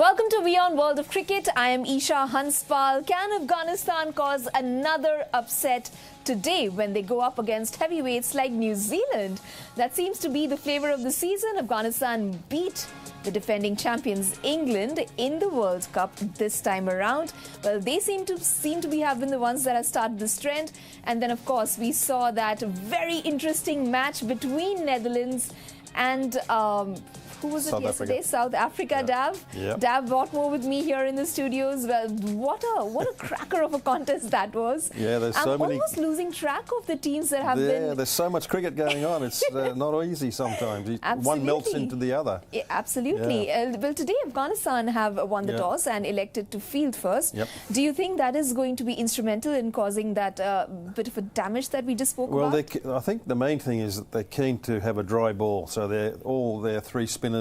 Welcome to WION World of Cricket. I am Esha Hanspal. Can Afghanistan cause another upset today when they go up against heavyweights like New Zealand? That seems to be the flavour of the season. Afghanistan beat the defending champions England in the World Cup this time around. Well, they seem to have been the ones that have started this trend. And then, of course, we saw that very interesting match between Netherlands and who was it yesterday? South Africa, yeah. Dav. Yep. Dav Whatmore with me here in the studios. Well, what a cracker of a contest that was. Yeah, there's so many. I'm almost losing track of the teams that have been. Yeah, there's so much cricket going on. It's not easy sometimes. One melts into the other. Yeah, absolutely. Yeah. Well, today Afghanistan have won the toss and elected to field first. Yep. Do you think that is going to be instrumental in causing that bit of a damage that we just spoke about? Well, I think the main thing is that they're keen to have a dry ball, so all their three spinners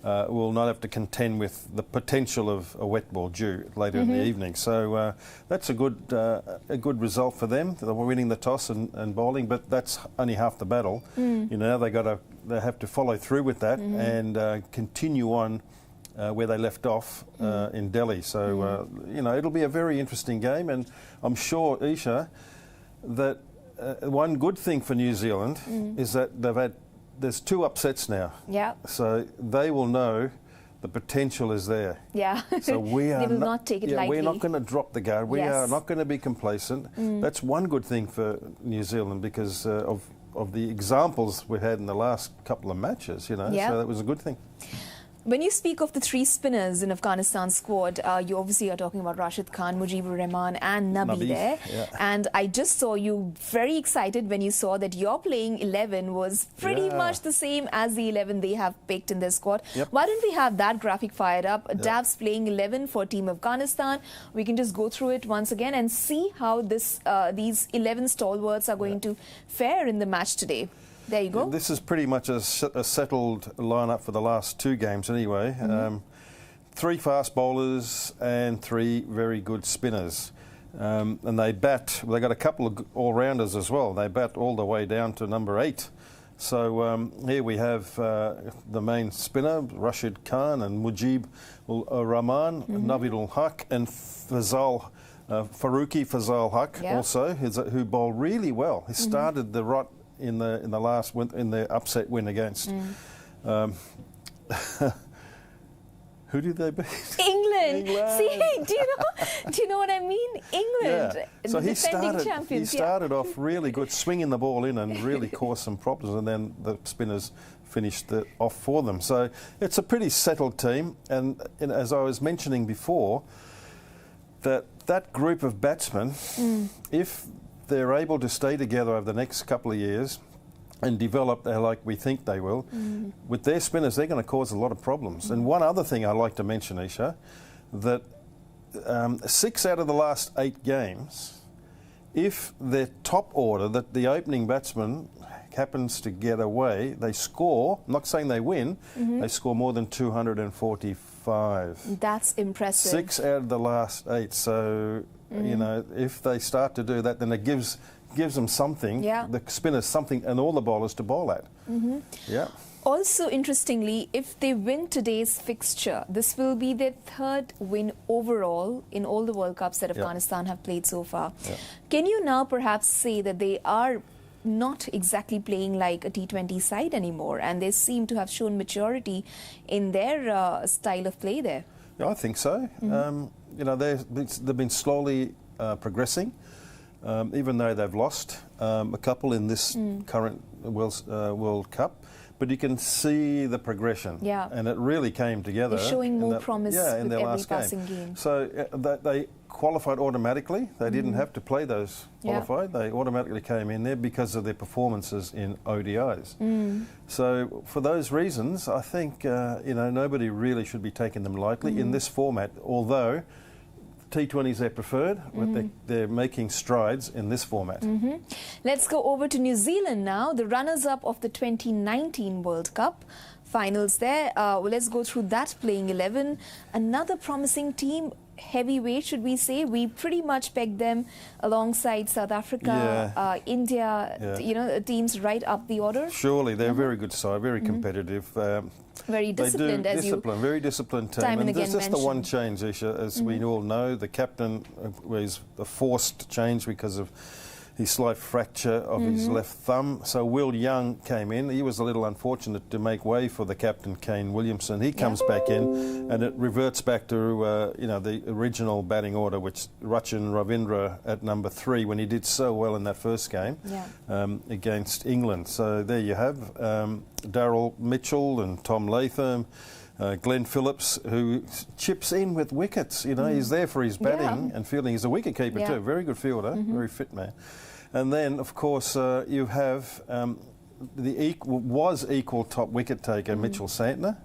will not have to contend with the potential of a wet ball due later in the evening. So that's a good result for them. They were winning the toss and bowling, but that's only half the battle. You know, they have to follow through with that and continue on where they left off in Delhi. So you know, it'll be a very interesting game, and I'm sure, Esha, that one good thing for New Zealand is that there's two upsets now. Yeah. So they will know the potential is there. Yeah. So we are they will not take it lightly. We're not going to drop the guard. We are not going to be complacent. That's one good thing for New Zealand because of the examples we had in the last couple of matches, you know. So that was a good thing. When you speak of the three spinners in Afghanistan squad, you obviously are talking about Rashid Khan, Mujibur Rahman and Nabi there. Yeah. And I just saw you very excited when you saw that your playing 11 was pretty much the same as the 11 they have picked in their squad. Yep. Why don't we have that graphic fired up? Dav's playing 11 for Team Afghanistan. We can just go through it once again and see how these 11 stalwarts are going to fare in the match today. There you go. This is pretty much a settled lineup for the last two games anyway. Three fast bowlers and three very good spinners. And they bat, they got a couple of all-rounders as well. They bat all the way down to number 8. So here we have the main spinner, Rashid Khan and Mujib Rahman, Navid ul-Haq and Faruqi Fazal Haq also, who bowled really well. He started the rot in the upset win against who did they beat? England. See, do you know what I mean? England. Yeah. So he started off really good, swinging the ball in and really caused some problems, and then the spinners finished it off for them. So it's a pretty settled team, and as I was mentioning before, that group of batsmen, if they're able to stay together over the next couple of years and develop like we think they will, with their spinners, they're going to cause a lot of problems. And one other thing I'd like to mention, Esha, that 6 out of the last 8 games, if their top order, that the opening batsman happens to get away, they score, I'm not saying they win, they score more than 245. That's impressive. 6 out of the last 8. So you know, if they start to do that, then it gives them something, the spinners something, and all the bowlers to bowl at. Also, interestingly, if they win today's fixture, this will be their 3rd win overall in all the World Cups that Afghanistan have played so far. Can you now perhaps say that they are not exactly playing like a T20 side anymore, and they seem to have shown maturity in their style of play there? Yeah, I think so. You know, they've been slowly progressing, even though they've lost a couple in this current World Cup. But you can see the progression, and it really came together. They're showing more promise in their every last passing game. So they qualified automatically. They didn't have to play those qualified. They automatically came in there because of their performances in ODIs. So for those reasons, I think you know, nobody really should be taking them lightly in this format, although T20s they're preferred, but they're making strides in this format. Let's go over to New Zealand now, the runners-up of the 2019 World Cup finals there. Well, let's go through that playing 11. Another promising team, heavyweight, should we say. We pretty much pegged them alongside South Africa, India, you know, teams right up the order. Surely, they're a very good side, very competitive. Very disciplined, very disciplined team. Time and again there's just the mentioned. one change, Esha, as we all know. The captain was a forced change because of his slight fracture of his left thumb. So Will Young came in. He was a little unfortunate to make way for the captain, Kane Williamson. He comes back in, and it reverts back to the original batting order, which Rachin Ravindra at number 3, when he did so well in that first game against England. So there you have Daryl Mitchell and Tom Latham. Glenn Phillips, who chips in with wickets. He's there for his batting and fielding. He's a wicket keeper too, very good fielder, very fit man. And then, of course, you have was equal top wicket taker Mitchell Santner,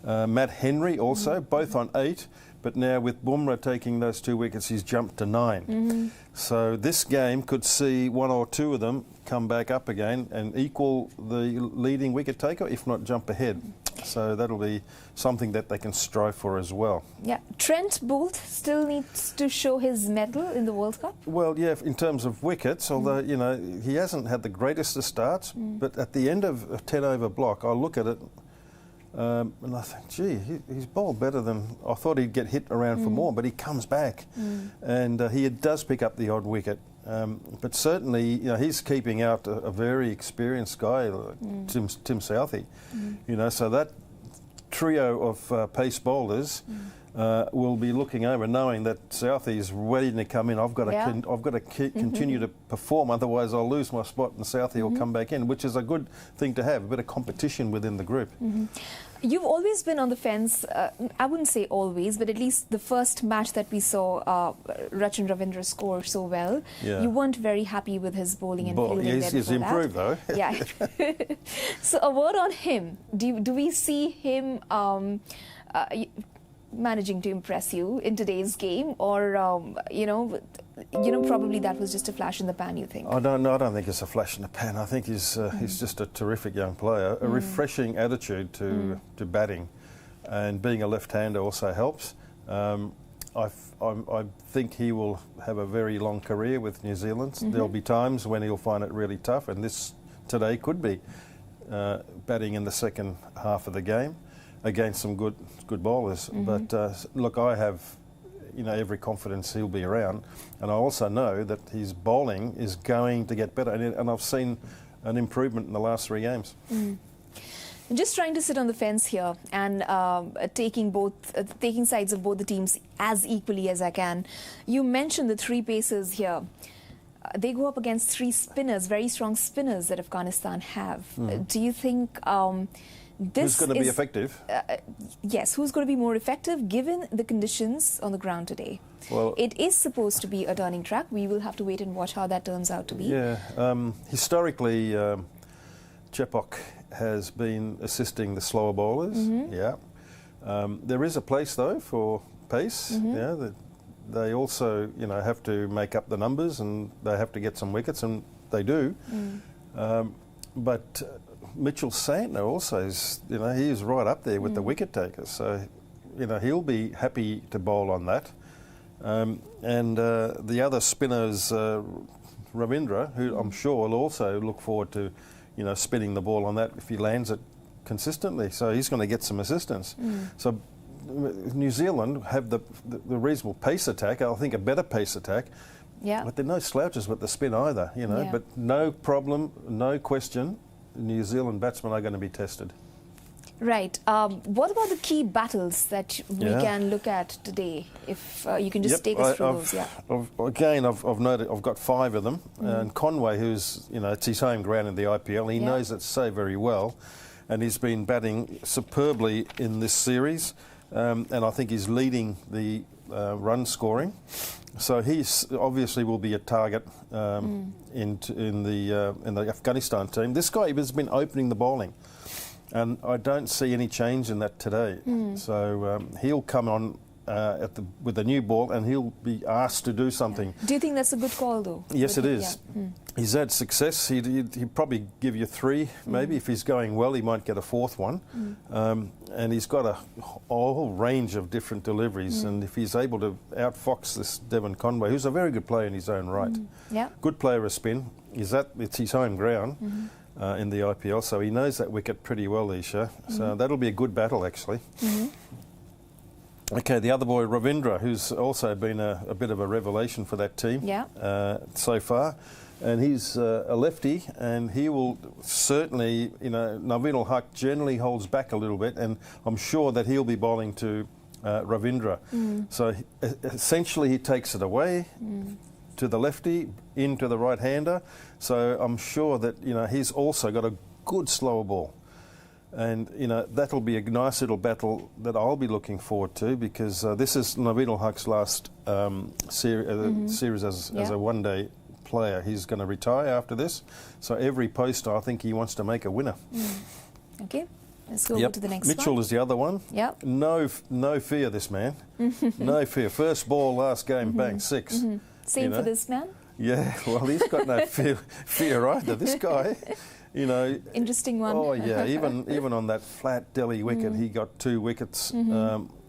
Matt Henry also, both on 8. But now with Bumrah taking those 2 wickets, he's jumped to 9. So this game could see 1 or 2 of them come back up again and equal the leading wicket taker, if not jump ahead. So that'll be something that they can strive for as well. Yeah. Trent Boult still needs to show his mettle in the World Cup? Well, yeah, in terms of wickets, although, he hasn't had the greatest of starts, but at the end of a 10-over block, I look at it and I think, gee, he's bowled better than I thought. He'd get hit around for more, but he comes back and he does pick up the odd wicket. But certainly, he's keeping out a very experienced guy, Tim Southee. So that trio of pace bowlers will be looking over, knowing that Southee is ready to come in. I've got to continue to perform, otherwise I'll lose my spot, and Southee will come back in, which is a good thing to have, a bit of competition within the group. You've always been on the fence, I wouldn't say always, but at least the first match that we saw Rachin Ravindra score so well, you weren't very happy with his bowling and fielding. He's improved though. Yeah. So a word on him. Do we see him managing to impress you in today's game, or probably that was just a flash in the pan, you think? I don't think it's a flash in the pan. I think he's just a terrific young player. A refreshing attitude to batting, and being a left-hander also helps. I think he will have a very long career with New Zealand. There'll be times when he'll find it really tough, and this today could be batting in the second half of the game against some good bowlers. But look, I have every confidence he'll be around, and I also know that his bowling is going to get better, and I've seen an improvement in the last 3 games. I'm just trying to sit on the fence here and taking sides of both the teams as equally as I can. You mentioned the 3 pacers here. They go up against 3 spinners, very strong spinners that Afghanistan have. Do you think who's going to be effective? Yes, who's going to be more effective given the conditions on the ground today? Well, it is supposed to be a turning track. We will have to wait and watch how that turns out to be. Yeah, historically, Chepauk has been assisting the slower bowlers. There is a place though for pace. They also have to make up the numbers, and they have to get some wickets, and they do. But Mitchell Santner also is, he is right up there with the wicket takers. So, he'll be happy to bowl on that. And the other spinners, Ravindra, who I'm sure will also look forward to, spinning the ball on that if he lands it consistently. So he's going to get some assistance. So New Zealand have the reasonable pace attack. I think a better pace attack. But they're no slouches with the spin either, But no problem, no question, New Zealand batsmen are going to be tested. Right. What about the key battles that we can look at today? If you can just take us through those. I've noted, I've got 5 of them. And Conway, who's, it's his home ground in the IPL, he knows it so very well. And he's been batting superbly in this series. And I think he's leading the run scoring. So he obviously will be a target in the Afghanistan team. This guy has been opening the bowling, and I don't see any change in that today. So he'll come on with a new ball, and he'll be asked to do something. Do you think that's a good call, though? Yes, it is. He's had success. He'd probably give you 3, maybe. If he's going well, he might get a 4th one. And he's got a whole range of different deliveries. And if he's able to outfox this Devon Conway, who's a very good player in his own right, good player of spin, it's his home ground. in the IPL, so he knows that wicket pretty well, Esha. So that'll be a good battle, actually. Okay, the other boy, Ravindra, who's also been a bit of a revelation for that team so far. And he's a lefty, and he will certainly, Naveen-ul-Haq generally holds back a little bit, and I'm sure that he'll be bowling to Ravindra. So essentially he takes it away to the lefty, into the right-hander. So I'm sure that, he's also got a good slower ball. And, that'll be a nice little battle that I'll be looking forward to, because this is Naveen-ul-Haq's last series as a one-day player. He's going to retire after this. So every poster, I think he wants to make a winner. Okay, let's go over to the next Mitchell one. is the other one. No fear, this man. No fear. First ball, last game, bang, 6. Same for this man? Yeah, well, he's got no fear either. This guy, Interesting one. Oh, yeah, even on that flat Delhi wicket, he got 2 wickets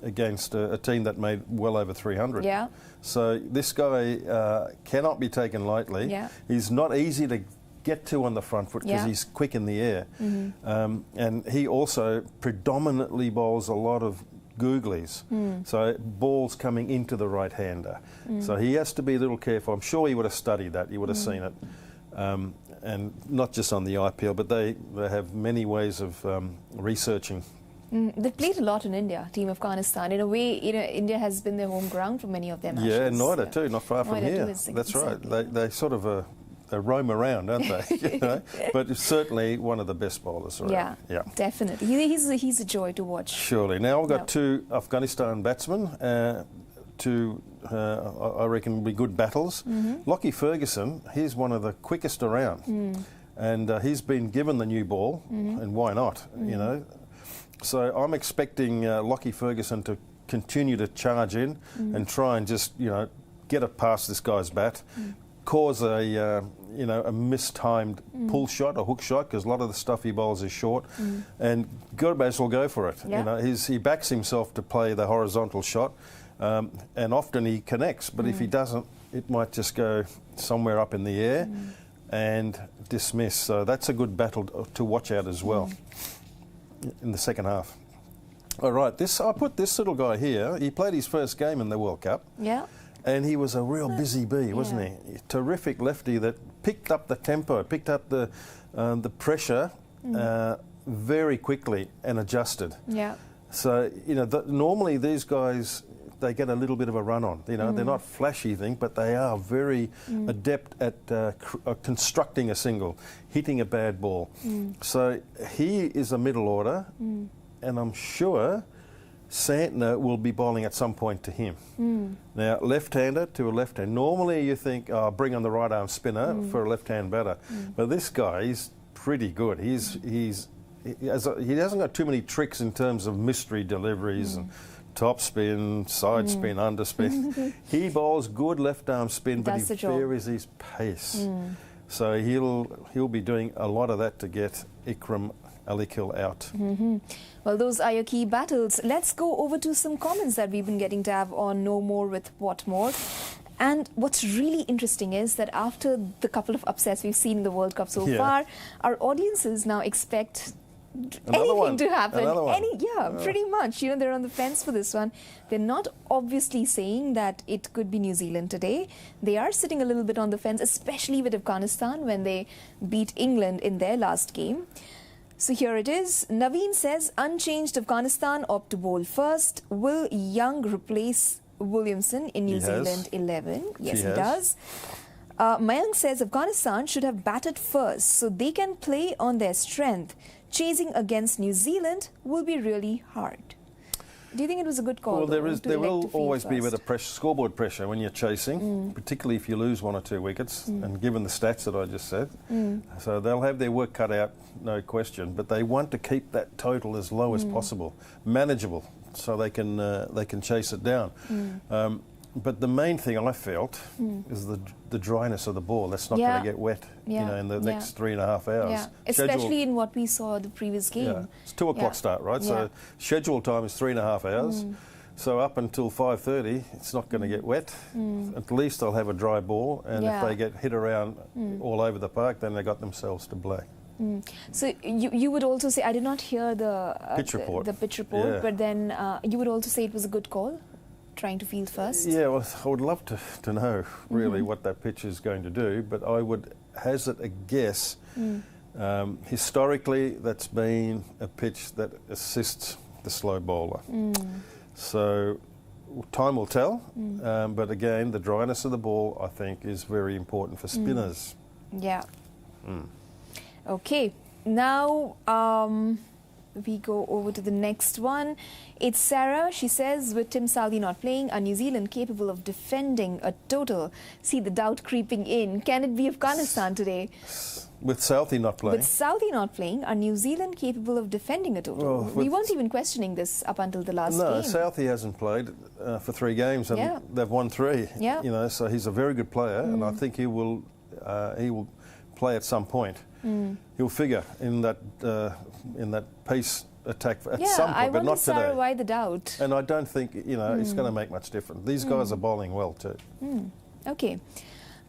against a team that made well over 300. Yeah. So this guy cannot be taken lightly. Yeah. He's not easy to get to on the front foot because he's quick in the air. And he also predominantly bowls a lot of googlies, so balls coming into the right-hander. So he has to be a little careful. I'm sure he would have studied that. He would have seen it. And not just on the IPL, but they have many ways of researching. They've played a lot in India, Team Afghanistan. In a way, India has been their home ground for many of their matches. Yeah, Noida too, not far from here. That's right. They sort of they roam around, don't they? But it's certainly one of the best bowlers around. Yeah, definitely. He's a joy to watch. Surely. Now I've got 2 Afghanistan batsmen. I reckon will be good battles. Lockie Ferguson, he's one of the quickest around. And he's been given the new ball, and why not, So I'm expecting Lockie Ferguson to continue to charge in and try and just, get it past this guy's bat, cause a mistimed pull shot or hook shot, because a lot of the stuff he bowls is short, and Gurbaz will go for it. He backs himself to play the horizontal shot, and often he connects, but if he doesn't, it might just go somewhere up in the air and dismiss. So that's a good battle to watch out as well in the second half. All right, I put this little guy here. He played his first game in the World Cup. Yeah. And he was a real busy bee, wasn't he? Terrific lefty that picked up the tempo, picked up the pressure very quickly and adjusted. Yeah. So, normally these guys, they get a little bit of a run on. They're not flashy thing, but they are very adept at constructing a single, hitting a bad ball. So he is a middle order, and I'm sure Santner will be bowling at some point to him. Now, left-hander to a left-hand. Normally you think, bring on the right-arm spinner for a left-hand batter. But this guy is pretty good. He hasn't got too many tricks in terms of mystery deliveries and top spin, side spin, underspin. He bowls good left-arm spin, but he varies his pace. So he'll be doing a lot of that to get Ikram Alikil out. Well, those are your key battles. Let's go over to some comments that we've been getting, Dav, on No More with Whatmore. And what's really interesting is that after the couple of upsets we've seen in the World Cup so far, our audiences now expect anything to happen. Pretty much. They're on the fence for this one. They're not obviously saying that it could be New Zealand today. They are sitting a little bit on the fence, especially with Afghanistan when they beat England in their last game. So here it is. Naveen says, unchanged Afghanistan opt to bowl first. Will Young replace Williamson in New Zealand 11? Yes, he does. Mayank says, Afghanistan should have batted first so they can play on their strength. Chasing against New Zealand will be really hard. Do you think it was a good call? Well, there will always be a bit of scoreboard pressure when you're chasing, particularly if you lose 1 or 2 wickets, and given the stats that I just said. So they'll have their work cut out, no question, but they want to keep that total as low as possible, manageable, so they can chase it down. But the main thing I felt is the dryness of the ball. That's not going to get wet in the next 3.5 hours. Yeah. Especially in what we saw the previous game. Yeah. It's 2 o'clock start, right? So schedule time is 3.5 hours. So up until 5:30, it's not going to get wet. At least they'll have a dry ball. And if they get hit around all over the park, then they got themselves to blame. So you would also say, I did not hear the pitch report, yeah. But then you would also say it was a good call, trying to field first? Yeah, well, I would love to know really what that pitch is going to do, but I would hazard a guess. Historically, that's been a pitch that assists the slow bowler. So time will tell, but again, the dryness of the ball, I think, is very important for spinners. Yeah. Okay, now we go over to the next one. It's Sarah. She says, with Tim Southee not playing, are New Zealand capable of defending a total? See the doubt creeping in. Can it be Afghanistan today? With Southee not playing? With Southee not playing, are New Zealand capable of defending a total? Well, we weren't even questioning this up until the last game. No, Southee hasn't played for 3 games and they've won 3. Yeah. You know, so he's a very good player, and I think he will play at some point. He'll figure in that pace attack at some point, but not today. Sarah, why the doubt? And I don't think it's going to make much difference. These guys are bowling well too. Okay.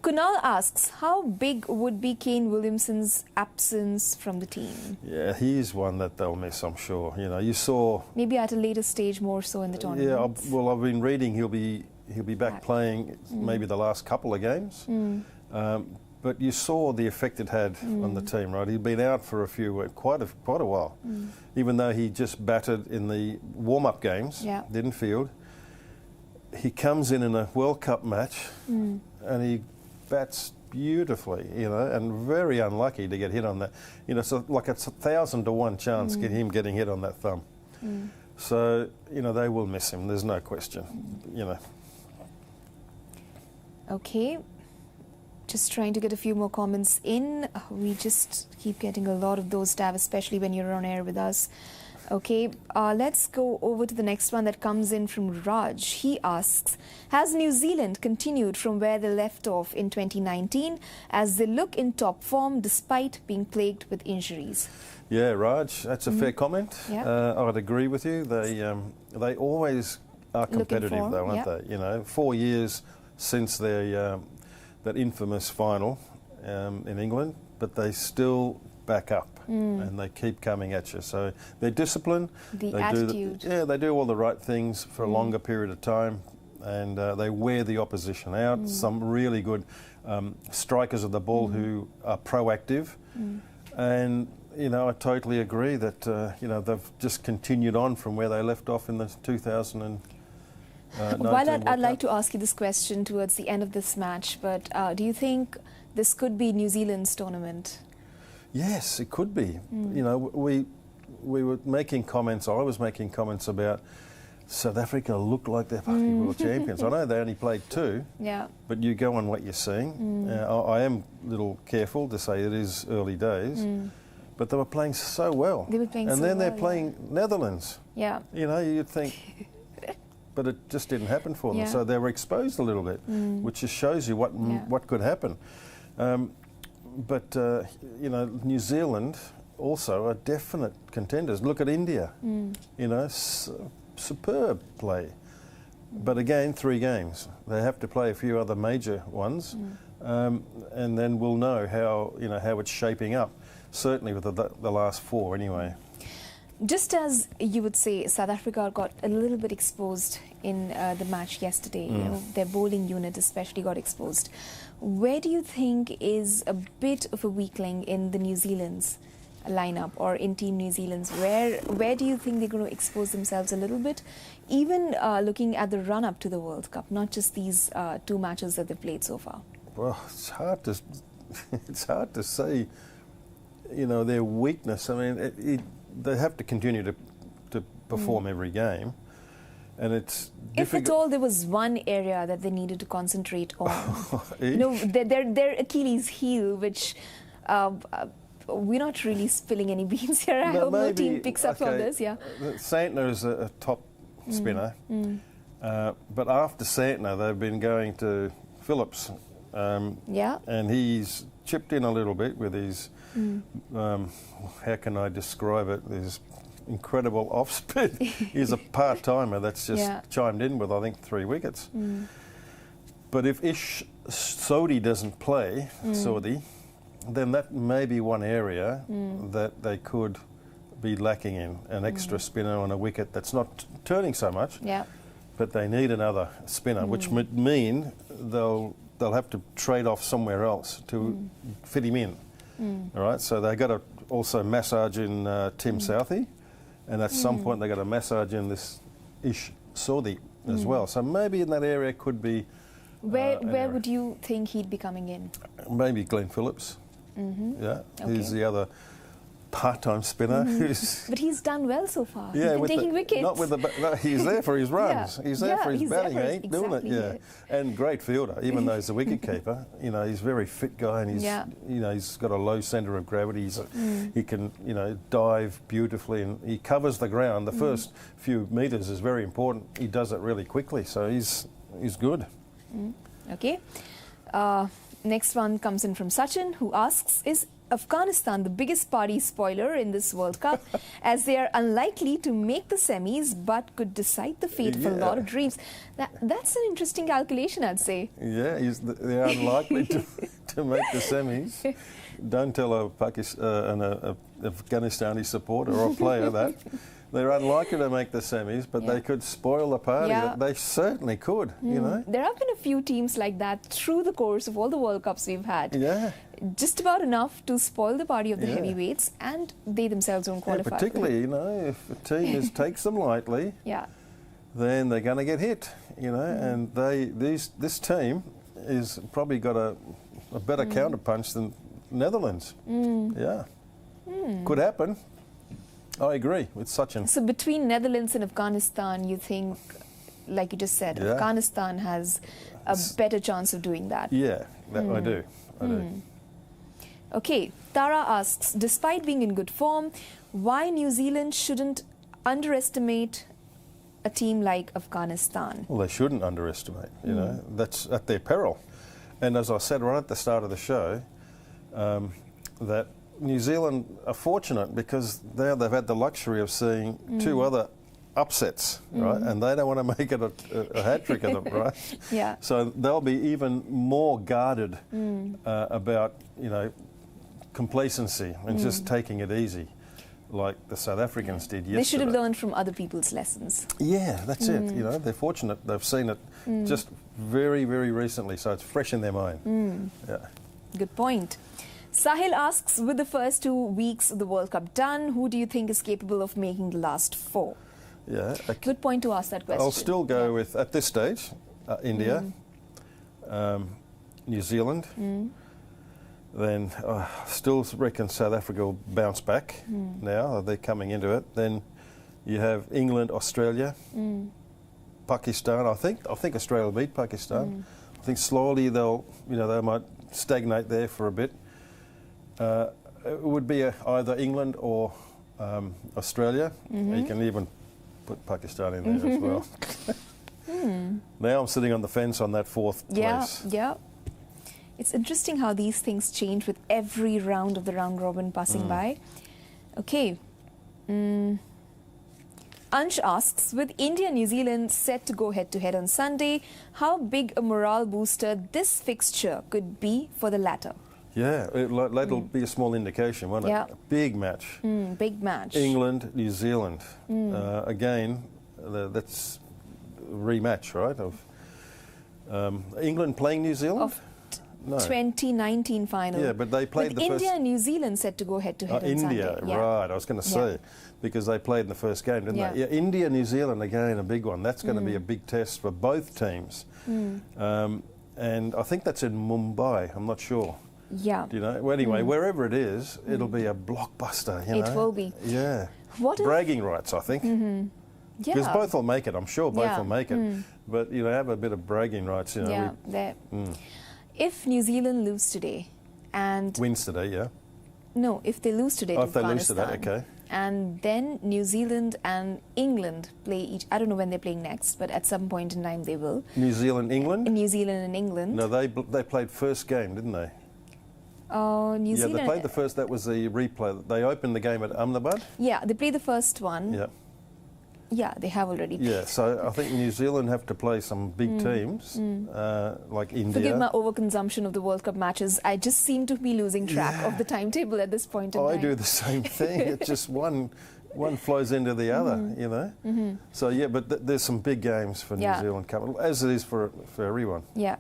Kunal asks, how big would be Kane Williamson's absence from the team? Yeah, he's one that they'll miss, I'm sure. You know, you saw maybe at a later stage more so in the tournament. Yeah, well, I've been reading he'll be back playing maybe the last couple of games. But you saw the effect it had on the team, right? He'd been out for quite a while, even though he just batted in the warm-up games, didn't field. He comes in a World Cup match and he bats beautifully, you know, and very unlucky to get hit on that. You know, so like it's 1,000 to 1 chance get him getting hit on that thumb. So, you know, they will miss him. There's no question, you know. Okay. Just trying to get a few more comments in. We just keep getting a lot of those, Dav, especially when you're on air with us. Okay, let's go over to the next one that comes in from Raj. He asks, has New Zealand continued from where they left off in 2019 as they look in top form despite being plagued with injuries? Yeah, Raj, that's a fair comment. I'd agree with you. They always are competitive though, aren't they? You know, 4 years since their that infamous final in England, but they still back up and they keep coming at you. So they're disciplined. The attitude. They do all the right things for a longer period of time, and they wear the opposition out. Some really good strikers of the ball who are proactive. And, you know, I totally agree that, you know, they've just continued on from where they left off in the 2019 While I'd like to ask you this question towards the end of this match, but do you think this could be New Zealand's tournament? Yes, it could be. You know, we were making comments, I was making comments about South Africa look like they're world champions. I know they only played 2, but you go on what you're seeing. I am a little careful to say it is early days, but they were playing so well. They were playing and so then well, they're playing Netherlands. Yeah. You know, you'd think... But it just didn't happen for them. So they were exposed a little bit, which just shows you what could happen. But, you know, New Zealand also are definite contenders. Look at India, you know, superb play. But again, 3 games. They have to play a few other major ones, and then we'll know how it's shaping up, certainly with the last 4 anyway. Just as you would say, South Africa got a little bit exposed in the match yesterday. You know, their bowling unit especially got exposed. Where do you think is a bit of a weakling in the New Zealand's lineup or in Team New Zealand's? Where do you think they're going to expose themselves a little bit? Even looking at the run-up to the World Cup, not just these 2 matches that they've played so far. Well, it's hard to see, you know, their weakness. I mean, they have to continue to perform every game, and it's difficult. If at all there was one area that they needed to concentrate on, you know, their Achilles heel, which we're not really spilling any beans here. I hope no team picks up on this. Yeah, Santner is a top spinner, but after Santner they've been going to Phillips, and he's chipped in a little bit with his. How can I describe it? His incredible off spin. He's a part-timer that's just chimed in with, I think, 3 wickets. But if Ish Sodhi doesn't play, then that may be one area that they could be lacking in, an extra spinner on a wicket that's not turning so much. Yeah. But they need another spinner, which would mean they'll have to trade off somewhere else to fit him in. All right, so they got to also massage in Tim Southey, and at some point they got to massage in this Ish Sodhi as well. So maybe in that area could be. Where would you think he'd be coming in? Maybe Glenn Phillips. Yeah, Okay. he's the other part-time spinner. But he's done well so far. Yeah, he's been taking wickets. Not with no, he's there for his runs. Yeah. He's there for his he's batting. there for He ain't doing it. exactly, Yeah, and great fielder. Even though he's a wicket keeper, you know, he's a very fit guy, and he's he's got a low centre of gravity. He can dive beautifully, and he covers the ground. The first few metres is very important. He does it really quickly, so he's good. Okay. Next one comes in from Sachin, who asks, is Afghanistan the biggest party spoiler in this World Cup, as they are unlikely to make the semis but could decide the fate of a lot of dreams? That's an interesting calculation, I'd say. Yeah, they're unlikely to make the semis. Don't tell an Afghanistani supporter or a player that. They're unlikely to make the semis, but they could spoil the party. Yeah. They certainly could, you know. There have been a few teams like that through the course of all the World Cups we've had. Yeah. Just about enough to spoil the party of the heavyweights, and they themselves don't qualify. Yeah, particularly, you know, if a team takes them lightly, then they're going to get hit, you know. And this team is probably got a better counterpunch than Netherlands. Yeah. Could happen. I agree with Sachin. So between Netherlands and Afghanistan, you think, like you just said, Afghanistan has a better chance of doing that? Yeah, I do. I do. Okay, Tara asks, despite being in good form, why New Zealand shouldn't underestimate a team like Afghanistan? Well, they shouldn't underestimate, you know. That's at their peril. And as I said right at the start of the show, that New Zealand are fortunate because they've had the luxury of seeing two other upsets, right? And they don't want to make it a hat-trick of them, right? Yeah. So they'll be even more guarded about, you know, complacency and just taking it easy, like the South Africans did yesterday. They should have learned from other people's lessons. Yeah, that's it. You know, they're fortunate. They've seen it just very, very recently, so it's fresh in their mind. Yeah. Good point. Sahil asks, with the first 2 weeks of the World Cup done, who do you think is capable of making the last 4? Yeah. Good point to ask that question. I'll still go with, at this stage, India, New Zealand, then still reckon South Africa will bounce back now. They're coming into it. Then you have England, Australia, Pakistan. I think Australia will beat Pakistan. I think slowly they might stagnate there for a bit. It would be either England or Australia. You can even put Pakistan in there as well. Now I'm sitting on the fence on that 4th place. Yeah. It's interesting how these things change with every round of the round robin passing by. Okay. Ansh asks, with India and New Zealand set to go head-to-head on Sunday, how big a morale booster this fixture could be for the latter? Yeah, that'll be a small indication, won't it? A big match. Big match. England, New Zealand. Again, that's a rematch, right? Of England playing New Zealand? No. 2019 final. Yeah, but they played with the India first... and New Zealand set to go head-to-head on India, Sunday. right. I was going to say, because they played in the first game, didn't they? Yeah, India, New Zealand, again, a big one. That's going to be a big test for both teams. And I think that's in Mumbai. I'm not sure. Yeah. You know, well, anyway, wherever it is, it'll be a blockbuster, you know. It will be. Yeah. Bragging rights, I think. Because both will make it. I'm sure both will make it. But, you know, have a bit of bragging rights, you know. If New Zealand lose today and... Wins today, No, if they lose today to Afghanistan. If they lose today, okay. And then New Zealand and England play each... I don't know when they're playing next, but at some point in time they will. New Zealand, England? New Zealand and England. No, they played first game, didn't they? New Zealand... Yeah, they played the first... That was the replay. They opened the game at Ahmedabad? Yeah, they played the first one. Yeah. Yeah, they have already. Yeah, so I think New Zealand have to play some big teams like India. Forgive my overconsumption of the World Cup matches. I just seem to be losing track of the timetable at this point in time. I do the same thing. It's just one flows into the other, you know. So yeah, but there's some big games for New Zealand coming, as it is for everyone. Yeah.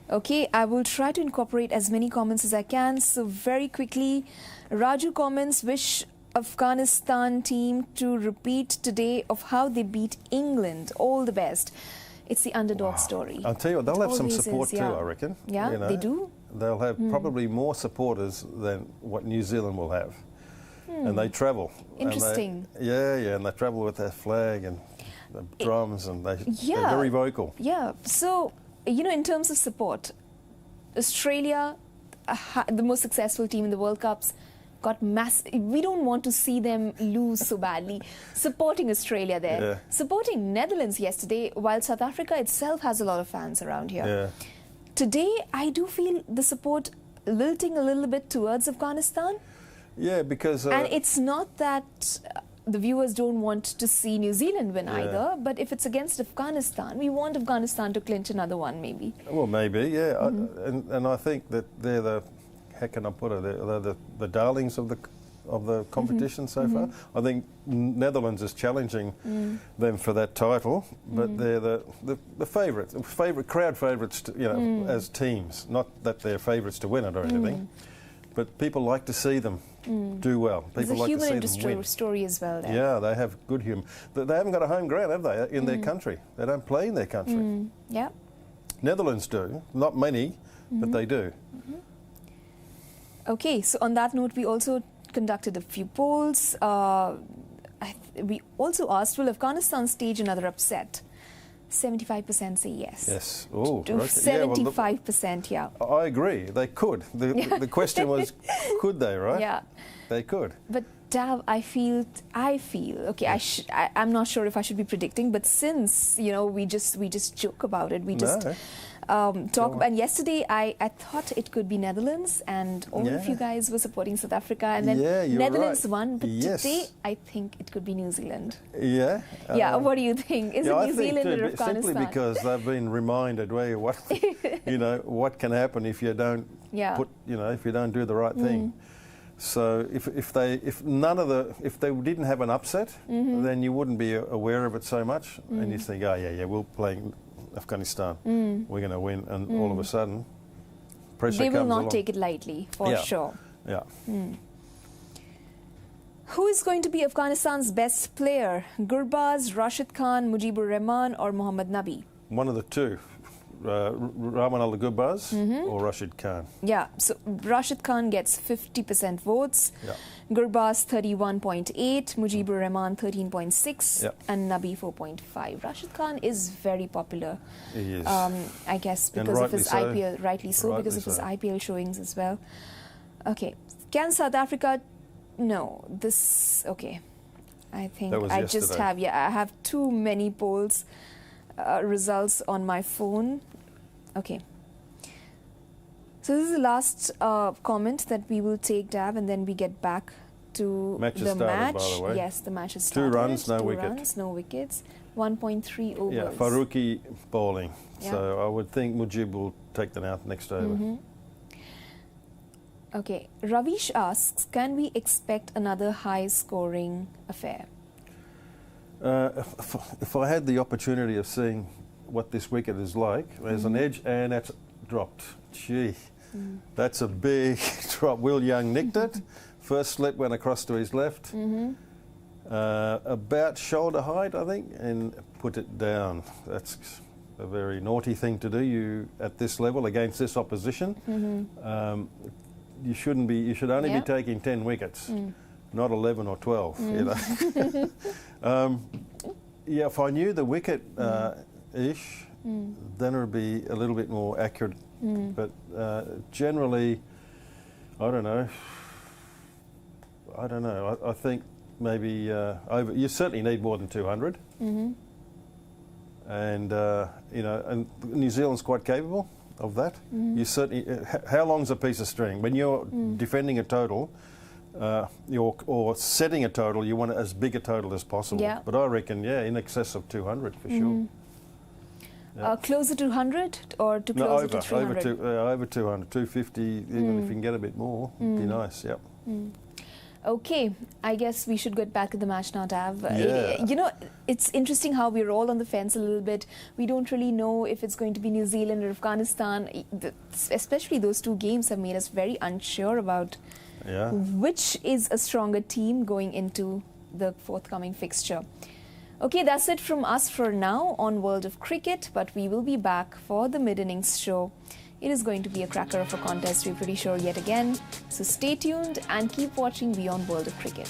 Okay, I will try to incorporate as many comments as I can. So very quickly, Raju comments, wish Afghanistan team to repeat today of how they beat England. All the best. It's the underdog story. I'll tell you what, they'll have some support too, I reckon. Yeah, you know? they do. They'll have probably more supporters than what New Zealand will have. And they travel. Interesting. And and they travel with their flag and the drums, and they're very vocal. Yeah, so, you know, in terms of support, Australia, the most successful team in the World Cups, got we don't want to see them lose so badly. Supporting Australia there. Supporting Netherlands yesterday, while South Africa itself has a lot of fans around here. Today, I do feel the support lilting a little bit towards Afghanistan. Yeah, because... and it's not that the viewers don't want to see New Zealand win either, but if it's against Afghanistan, we want Afghanistan to clinch another one, maybe. Well, maybe, yeah. And I think that they're the... How can I put it? They're the darlings of the competition so far. I think Netherlands is challenging them for that title, but they're the favourite crowd favourites, you know, as teams. Not that they're favourites to win it or anything, but people like to see them do well. People like to see them win. There's a human story as well there. Yeah, they have good humour. They haven't got a home ground, have they, in their country? They don't play in their country. Yeah. Netherlands do. Not many, but they do. Okay, so on that note, we also conducted a few polls. We also asked, will Afghanistan stage another upset? 75% say yes. Yes. Oh, 75%, yeah. I agree. They could. The question was, could they, right? Yeah. They could. But Dav, I feel. Okay, I'm not sure if I should be predicting, but since we just joke about it, we just. Talk about, and yesterday I thought it could be Netherlands, and all of you guys were supporting South Africa, and then Netherlands won, but today I think it could be New Zealand. Yeah. What do you think? Is it New Zealand or Afghanistan? Simply because they've been reminded what can happen if you don't if you don't do the right thing. So if they didn't have an upset, then you wouldn't be aware of it so much, and you think, we'll play Afghanistan, we're going to win, and all of a sudden pressure comes along. They will not take it lightly, for sure. Yeah. Who is going to be Afghanistan's best player? Gurbaz, Rashid Khan, Mujibur Rahman, or Mohammad Nabi? One of the two. Rahman al-Gurbaz or Rashid Khan. Yeah, so Rashid Khan gets 50% votes, Gurbaz 31.8, Mujibur Rahman 13.6, and Nabi 4.5. Rashid Khan is very popular. He is. I guess because of his IPL, rightly so, because of his IPL showings as well. Okay, can South Africa? No, okay. I think I just have, I have too many polls. Results on my phone. Okay. So this is the last comment that we will take, Dav, and then we get back to the match. By the way. Yes, the match is started. 2 runs, no wicket. No wickets. 1.3 overs. Yeah, Faruqi bowling. Yeah. So I would think Mujib will take them out next over. Okay. Ravish asks, can we expect another high-scoring affair? If I had the opportunity of seeing what this wicket is like, there's an edge and that's dropped. Gee, that's a big drop. Will Young nicked it. First slip went across to his left, about shoulder height, I think, and put it down. That's a very naughty thing to do. At this level against this opposition, you shouldn't be. You should only be taking 10 wickets. Not 11 or 12, if I knew the wicket ish, then it would be a little bit more accurate. But generally, I don't know. I think maybe over. You certainly need more than 200. And and New Zealand's quite capable of that. You certainly. How long's a piece of string? When you're defending a total, or setting a total, you want it as big a total as possible. Yeah. But I reckon, in excess of 200 for sure. Yeah. Closer to 100 or to closer to 300? Over 200, 250, even if you can get a bit more, would be nice, yep. Okay, I guess we should get back to the match now, Dav. Yeah. You know, it's interesting how we're all on the fence a little bit. We don't really know if it's going to be New Zealand or Afghanistan. Especially those two games have made us very unsure about which is a stronger team going into the forthcoming fixture. Okay, that's it from us for now on World of Cricket, but we will be back for the mid-innings show. It is going to be a cracker of a contest, we're pretty sure, yet again. So stay tuned and keep watching WION World of Cricket.